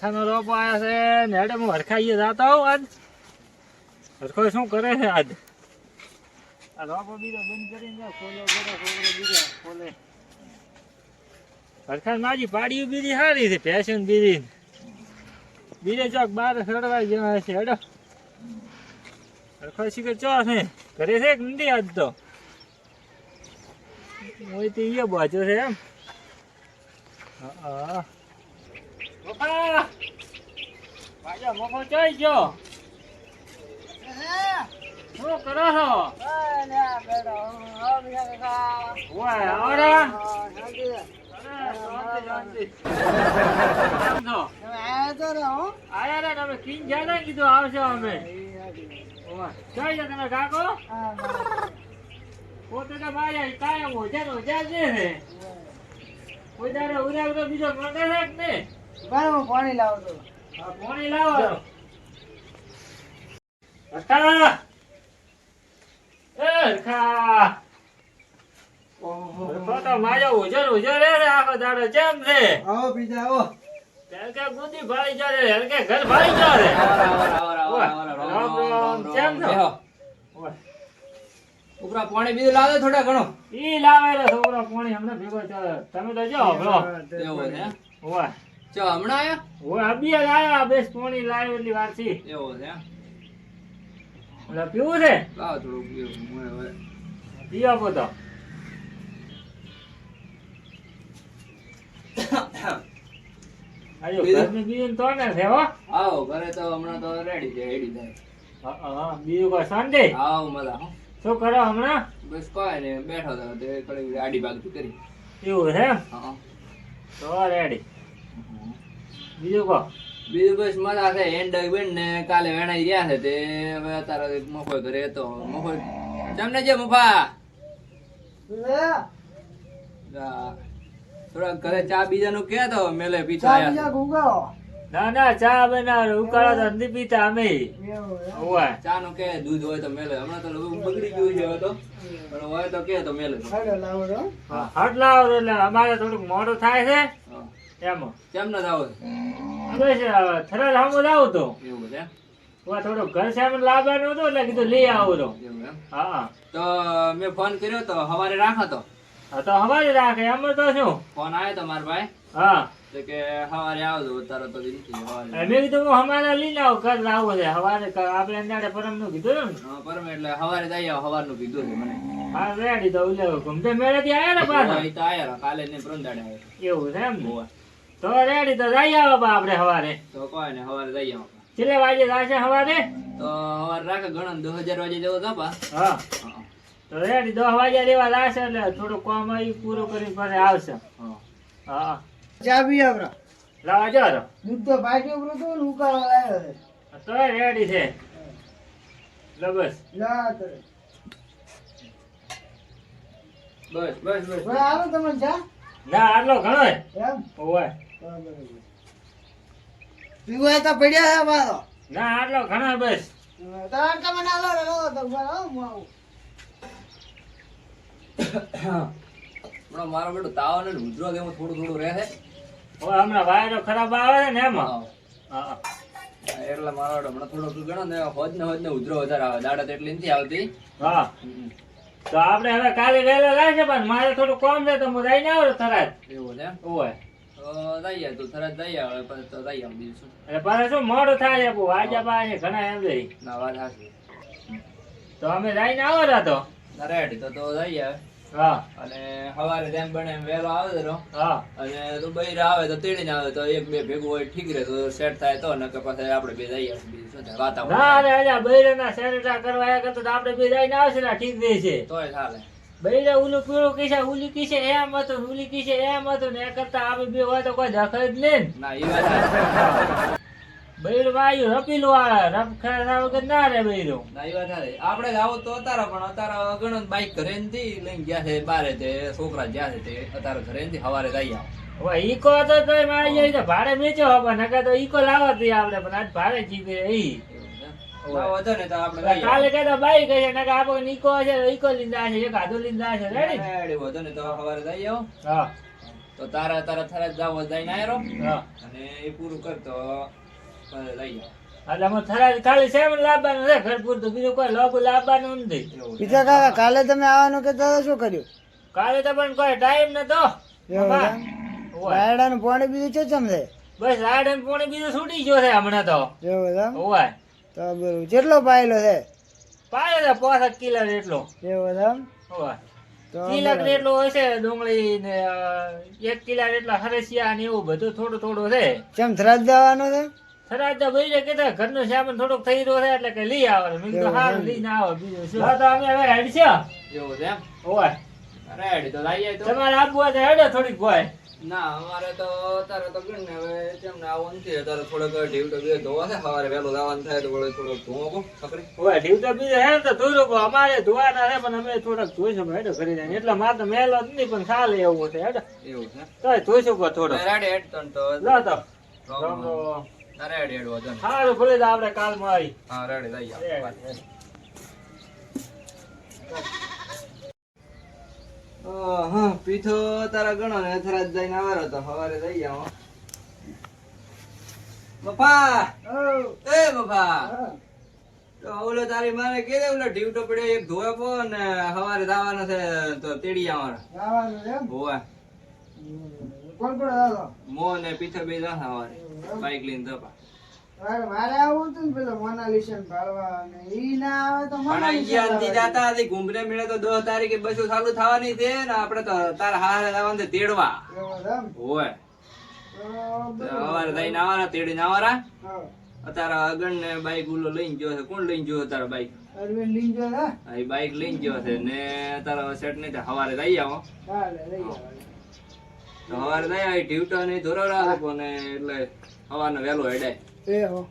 હરખાનો રોપ આવ્યા છે ને હેડે હું હરખાઈએ જાતા હોઉં આજ. હરખો શું કરે છે આજ? આ રોપો બીજો બંધ કરીને જાઓ, ખોલો બીજો ખોલે. હરખાન માજી પાડીયું બીજી સારી છે, ફેશન બીજે ચોક બાર સડવાઈ જવા છે. હેડો હરખો શીખર ચો છે, ઘરે છે કે નથી આજ તો? મોયથી ઈયો બાજુ છે એમ. હા મોફા બાજા મોફો ચોઈ ગયો. શું કરો છો? તમે કિંગ જ્યાં કીધું આવશો અમે. તમે કાકો પોતે તો માર્યા કાયમ ઓજાર ઓજાર છે. કોઈ તારે ઉરા બીજો મોટો છે કે ને? પાણી લાવો તો. હા પાણી લાવો. હરખા એ હરખા હરખો તો માર્યો ઓજાર ઓજાર રે આખો દાડો કેમ છે? આવો બીજા આવો. હરકે ગુંદી ભાળી જાય, હરકે ઘર ભાળી જાય. કેમ છો? ઉપરા પાણી બીજું લાવે થોડા ઘણો. ઈ લાવે રે છોકરો પાણી હમણાં ભેગો ચાલે. તમે તો જો હબળો. એવું છે ઓય ચો હમણાં આયા ઓય અબિયા લાયા બેસ પાણી લાવ્યો એટલી વાર થી. એવું છે ઓલા પીવું છે? લાવ થોડું પીવું હવે. પી આપો તો. આયો ઘરની બીજું તો ને છે હો. આવો ઘરે તો હમણાં તો રેડી છે રેડી થાય. હા બીજું કોઈ શાંતિ? આવો મજા હો. શું કરો હમણાં? બસ કોઈ ને બેઠો તો તે કડી આડી બાગથી કરી. એવું છે એમ? હા તો રેડી. બીજું કહો. બીજું બસ મજા છે. એન્ડ બેન ને કાલે વેણાઈ રહ્યા છે તે હવે અત્યારે મફો ઘરે હતો. મફો તમને જે મફા થોડા ઘરે ચા બીજાનું કે તો મેલે પીછા ચા આયા બીજા ગુગાવો. ના ના ચા બનાવ ઉકાળો તો નથી પીતા અમે. ઓય ચા નું કે દૂધ હોય તો મેલે. હમણાં તો બગડી ગયું છે હવે તો, પણ હોય તો કે તો મેલે. હાલો લાવો તો. હટ લાવો એટલે અમારે થોડુંક મોડું થાય છે એમાં. કેમ ના થાવ બસ થરા લાંબો લાવું તો એવું છે થોડું ઘર સામાન લાવવાનું હતું એટલે કીધું લઈ આવું તો. એવું એમ. હા તો મેં ફોન કર્યો તો સવારે રાખો તો. હા તો હવારે રાખે એમ તો શું. ફોન આવ્યો તો મારા ભાઈ હા તો કે સવારે આવજો તારો તો નથી સવારે. મેં કીધું હું હમારે લઈને આવું ઘર લાવવું છે હવારે આપણે અંદાડે પરમ નું કીધું ને. હા પરમ એટલે સવારે જઈ આવો. સવારનું કીધું છે મને. હા રેડી તો ઉલે ઘૂમતે મેળે થી આવ્યા ને પાછા. અહીં તો આયા કાલે ને પ્રંદાડે આવ્યો. એવું છે એમ ને? હોવે. તો રેડી તો જઈ આવો બા આપણે હવારે. તો કોઈ ને સવારે જઈ આવો. કેટલે વાગે જશે હવારે? તો સવારે રાખે ગણન 2000 વાગે જવો તો બા. હા હા તો રેડી 10 વાગ્યા રેવા લાશે એટલે થોડું કામ આવી પૂરું કરીને પછી આવશે. હા હા ચા બી આપડા. લાવા જો દૂધ તો બાકી ઉપર તો ઉકાળો લાવ્યો છે. તો રેડી છે. લો બસ લા તો. બસ બસ બસ ભાઈ આવો તમે ચા. ના આટલો ઘણો એમ. ઓય પીવા તો પડ્યા છે મારો. ના આટલો ઘણો બસ. તાર તમે ના લો તો બરાબર હું આવું. હમણાં મારો બેટો તાવ ને ઉધરો જેવું થોડું થોડું રહે છે. ઓય હમણાં વાયરો ખરાબ આવે છે ને એમાં. હા હા એટલે મારો બેટો હમણાં થોડુંક ગણો ને હોજ ને ઉધરો વધારે આવે. દાડા તો એટલી નથી આવતી. હા તો આપણે હવે કાલે વહેલા લાગશે પણ મારે થોડું કામ છે તો હું જઈને આવું તરત. એવું છે એમ. ઓય તો જઈએ તું તરત જઈ આવે પછી તો જઈ આવ બીજું શું. એટલે પાછું શું મોડું થાય છે બહુ વાગ્યા પાસે ઘણા એમ જઈ. ના વાત હાચી. તો અમે જઈને આવો તો. ના રેડી તો જઈ આવે. હા અને સવારે જેમ બને એમ વહેલો આવે તો. હા અને તું બૈર આવે તો તેડીને આવે તો એક બે ભેગું હોય ઠીક રહે તો સેટ થાય તો નકર પછી આપણે બે જઈ આવે બીજું શું થાય ના વાતાવરણ રે અલ્યા બૈરાના સેરેટા કરવા આવ્યા કરતા તો આપણે બે જઈને આવશે ને ઠીક રહે છે. તોય ચાલે. બૈરા ઉલું પીળું કીશે ઉલી કીશે એમ હતું ને ઉલી કીશે એમ હતું ને એ કરતા આપણે બે હોય તો કોઈ દખલ જ નહીં ને. ના એ વાત હાચી. બૈરું વાયુ રપીલું વાળા રપ ખાવા વગર ના રે બૈરું. ના એ વાત હાચી. આપણે જ આવો તો અતારે પણ અતારે ઘણો બાઈક ઘરે નથી લઈને ગયા છે બારે તે છોકરા જ્યાં છે તે અતારે ઘરે નથી સવારે જઈ આવો. હવે ઈકો હતો તો મારી જાય તો ભાડે વેચો હવે નકર તો ઈકો લાવવા દઈએ આપણે પણ આજ ભાડે જીવે ઈ. ના વધો ને તો આપણે જઈ આવો. કાલે કહેતા બાઈક હશે નકર આપણે ઈકો હશે તો ઈકો લીંદા હશે એક આધો લીંદા હશે રેડી. રેડી વધો ને તો સવારે જઈ આવો. હા તો તારા થરાદ જાવ જઈને આયરો હા અને એ પૂરું કરતો લઈ જાવ. એટલે અમે થરાદ ખાલી સેવન લાવવાનું છે ઘર પૂરતું, બીજું કોઈ લાભ લાવવાનું નથી. એવું છે. પીછા કાકા કાલે તમે આવવાનું કહેતા હતા, શું કર્યું? કાલે તો પણ કોઈ ટાઈમ નતો. એવું બાબા. એમ? ઓય. રાયડાનું પાણી બીજું છે ચમદે? બસ રાયડન પોણી બીજું છૂટી ગયો છે હમણાં તો. એવું એમ? ઓય તો બરોબર. કેટલો પાયેલો છે? પાયો છે 65 કિલો એટલો. એવું એમ? ઓય તો કિલો બરાબર. એટલો હોય છે ડુંગળી ને 1 કિલો એટલા હરસિયા ને એવું બધું થોડું થોડું છે. ચમ થરાદ જવાનું છે? થરાદ તો ભાઈ કીધા ઘરનો સામાન થોડોક થઈ રહ્યો છે એટલે કે લઈ આવવાનું. મેં કીધું એવું હારું એમ. લઈને આવો બીજું શું. હા તો અમે હવે હેડ છે. એવું છે એમ? ઓય રેડી તો લઈ જાય તો. તમારે આપવું હોય તો હેડો થોડીક હોય. ના અમારે તો તારે તો ગણ ને હવે તેમને આવવાનું છે. તારે થોડોક ઢીવ તો બે ધોવા છે. સવારે વહેલું જવાનું થાય તો વળી થોડોક ધોવો છકરી. ઓય ઢીવ તો બીજું હે ને તો ધોયું પણ અમારે ધોવાના છે, પણ અમે થોડાક ધોઈશું હેડો કરી જાય એટલે મારે તો મેલો જ નહીં પણ ચાલે એવું છે હેડો એવું છે. તો ધોઈશું પણ થોડો. રેડી હેડ તન તો લો તો રામ રામ. રેડી હેડવા જન. સારું ભલે તો આપણે કાલમાં આવી. હા રેડી લઈ જાવ. હા પીઠો તારા ગણો ને થરાદ જઈને આવેલો તો સવારે જઈ આવો. બપા એ બપા હા. તો ઓલો તારી માને કે દે ઓલો ઢીવ તો પડ્યો એક ધોયો પો ને સવારે જવાનો છે તો તેડી આવવાનો. જવાનું છે એમ? હોવે કોણ કોણ હતો? મો ને પીઠો બે જા સવારે બાઈક લઈને જપા. મારે આવું હતું ને પેલો મોનાલિસા ને ભાળવા, અને ઈ ના આવે તો પણ મોનાલિસા અહીંયાથી જાતા હતી ઘુમરે મેળે તો 10 તારીખે બસો ચાલુ થવાની છે ને આપણે તો તારા હારે જવાનું છે તેડવા. એવું એમ? હોવે તો તો સવારે જઈને આવવાના તેડીને આવવાના. હા. અત્યારે અગણ ને બાઈક ઓલો લઈને ગયો છે. કોણ લઈને ગયો તારા બાઈક? અરવિંદ લીંજો ને? હા, એ બાઈક લઈને ગયો છે ને તારા સેટ નહીં થાય. સવારે જઈ આવો ચાલે, લઈ આવવાનું. તો સવારે જઈ આવી ડ્યુટા ને ધોરવડા ને એટલે સવારનો વહેલો હેડાય. એ હો.